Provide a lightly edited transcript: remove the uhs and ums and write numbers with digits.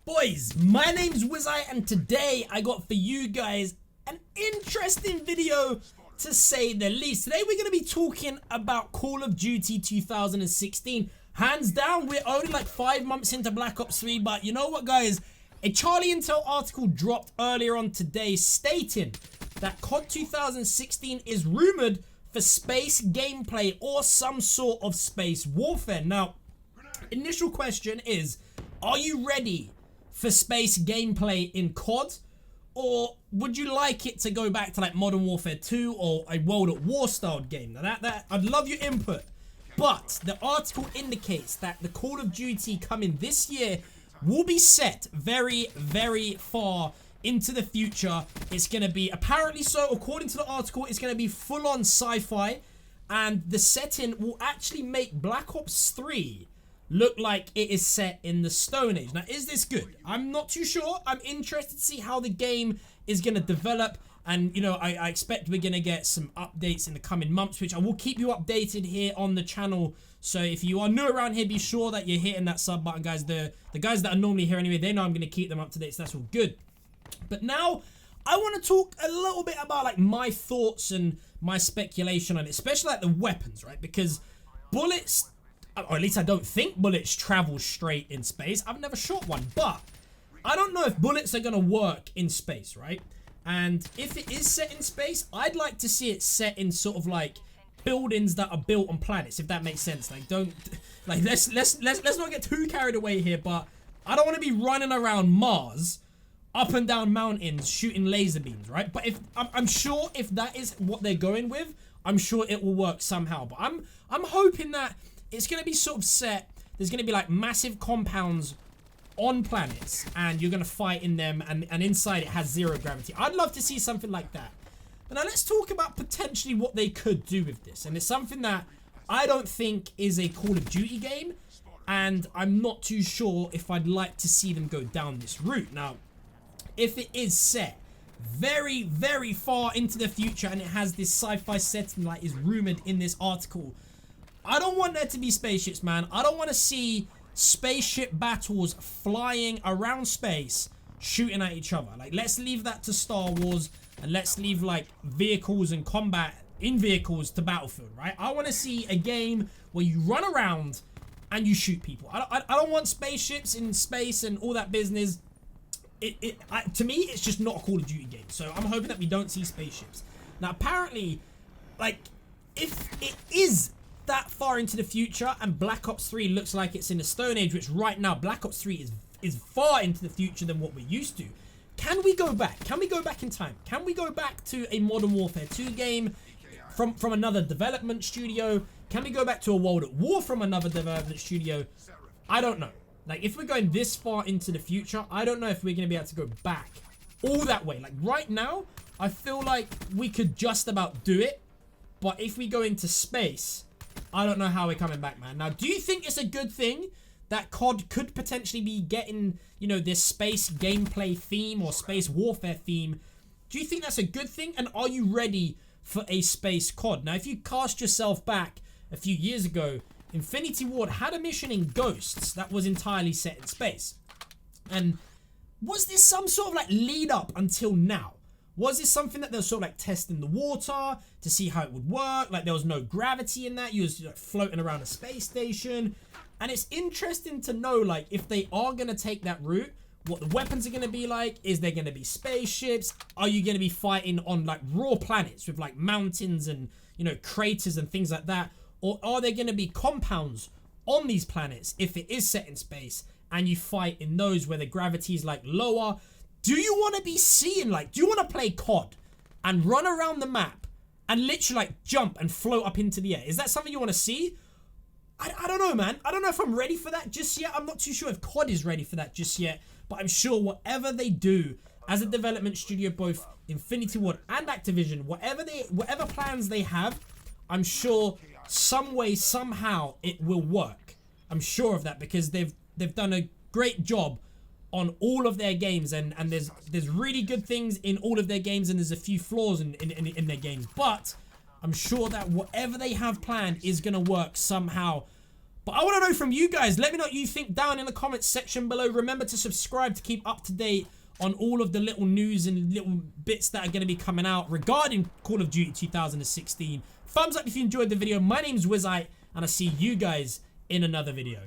Boys, my name's Wizzite and today I got for you guys an interesting video to say the least. Today we're going to be talking about Call of Duty 2016. Hands down, we're only like 5 months into Black Ops 3, but you know what guys? A Charlie Intel article dropped earlier on today stating that COD 2016 is rumored for space gameplay or some sort of space warfare. Now, initial question is, are you ready for space gameplay in COD? Or would you like it to go back to like Modern Warfare 2 or a World at War style game? Now that I'd love your input. But the article indicates that the Call of Duty coming this year will be set very, very far into the future. It's going to be, apparently so, according to the article, it's going to be full-on sci-fi. And the setting will actually make Black Ops 3 look like it is set in the Stone Age. Now, is this good? I'm not too sure. I'm interested to see how the game is going to develop. And, you know, I expect we're going to get some updates in the coming months, which I will keep you updated here on the channel. So if you are new around here, be sure that you're hitting that sub button, guys. The guys that are normally here anyway, they know I'm going to keep them up to date, so that's all good. But now, I want to talk a little bit about, like, my thoughts and my speculation on it, especially, like, the weapons, right? Because bullets, or at least I don't think bullets travel straight in space. I've never shot one, but I don't know if bullets are going to work in space, right? And if it is set in space, I'd like to see it set in sort of like buildings that are built on planets, if that makes sense. Like, don't, like, let's not get too carried away here, but I don't want to be running around Mars up and down mountains shooting laser beams, right? But if I'm sure if that is what they're going with, I'm sure it will work somehow. But I'm hoping that it's going to be sort of set, there's going to be like massive compounds on planets and you're going to fight in them, and inside it has zero gravity. I'd love to see something like that. But now let's talk about potentially what they could do with this. And it's something that I don't think is a Call of Duty game, and I'm not too sure if I'd like to see them go down this route. Now, if it is set very, very far into the future and it has this sci-fi setting like is rumored in this article, I don't want there to be spaceships, man. I don't want to see spaceship battles flying around space shooting at each other. Like, let's leave that to Star Wars, and let's leave like vehicles and combat in vehicles to Battlefield, right? I want to see a game where you run around and you shoot people. I don't want spaceships in space and all that business. To me, it's just not a Call of Duty game. So I'm hoping that we don't see spaceships. Now, apparently, like, if it is that far into the future and Black Ops 3 looks like it's in the Stone Age, which right now Black Ops 3 is far into the future than what we're used to, can we go back? Can we go back in time? Can we go back to a Modern Warfare 2 game from another development studio? Can we go back to a World at War from another development studio? I don't know. Like, if we're going this far into the future, I don't know if we're going to be able to go back all that way. Like, right now, I feel like we could just about do it. But if we go into space, I don't know how we're coming back, man. Now, do you think it's a good thing that COD could potentially be getting, you know, this space gameplay theme or space warfare theme? Do you think that's a good thing? And are you ready for a space COD? Now, if you cast yourself back a few years ago, Infinity Ward had a mission in Ghosts that was entirely set in space. And was this some sort of like lead up until now? Was this something that they were sort of like testing the water to see how it would work? Like, there was no gravity in that. You was like floating around a space station. And it's interesting to know, like, if they are going to take that route, what the weapons are going to be like. Is there going to be spaceships? Are you going to be fighting on like raw planets with like mountains and, you know, craters and things like that? Or are there going to be compounds on these planets if it is set in space and you fight in those where the gravity is like lower? Do you want to be seeing, like, do you want to play COD and run around the map and literally like jump and float up into the air? Is that something you want to see? I don't know, man. I don't know if I'm ready for that just yet. I'm not too sure if COD is ready for that just yet. But I'm sure whatever they do as a development studio, both Infinity Ward and Activision, whatever plans they have, I'm sure some way, somehow it will work. I'm sure of that, because they've done a great job on all of their games, and there's really good things in all of their games, and there's a few flaws in their games, but I'm sure that whatever they have planned is going to work somehow. But I want to know from you guys. Let me know what you think down in the comments section below. Remember to subscribe to keep up to date on all of the little news and little bits that are going to be coming out regarding Call of Duty 2016. Thumbs up if you enjoyed the video. My name's Wizzite, and I'll see you guys in another video.